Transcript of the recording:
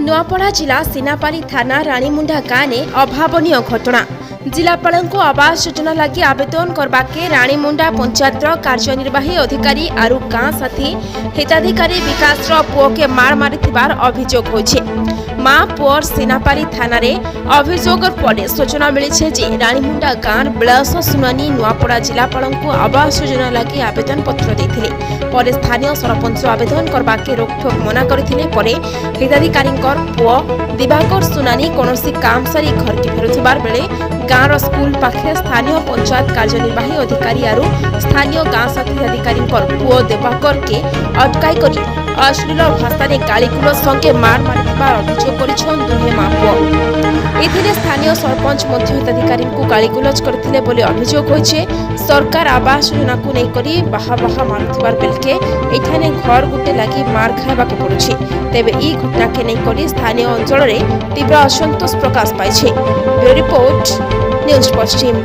नुआपड़ा जिला सीनापाली थाना रानीमुंडा गाँव में अभावनीय घटना। जिलापाल को आवास योजना लगी आवेदन करवाके रानीमुंडा पंचायत कार्यनिर्वाही अधिकारी आरु गाँ साथी हिताधिकारी विकास पुओ के मार मारिथिबार अभियोग होइछे। मां पुअर सीनापाली थाना रे अभियोग पर सूचना मिली जे रानीमुंडा गाँव बिलास सुनानी नुआपड़ा जिलापाल को आवास योजना लगी आवेदन पत्र देथिले। पर स्थानीय सरपंच आवेदन करवाके रोकठोक मना करथिले। पर हिताधिकारी पुओ दिवाकर सुनानी कौनसी काम सारी घर के फेरुथिबार बेले गाँव स्कूल पाखे स्थानीय पंचायत कार्यनिर्वाही अधिकारी आरु स्थानीय गाँ साथी अधिकारी पुओ दिवाकर के अटकाई करी अश्लील भाषा में गालीगुलज संगे मार मारिथिबा अभियोग करिछन दुहे मां पुओ। एथिरे स्थानीय सरपंच मध्य हिताधिकारी को गालीगुलज करथिले बोली अभियोग होइछे। सरकार आवास योजना को नहीं करी बाहा बाहा मारुथिबार बेलके एठाने घर गुटे लगी मार खाइबा को पड़ुछि। तेबे ई घटना के नहीं करी स्थानीय अंचल रे तीव्र असंतोष प्रकाश पाइछे। ब्यूरो रिपोर्ट न्यूज पश्चिम।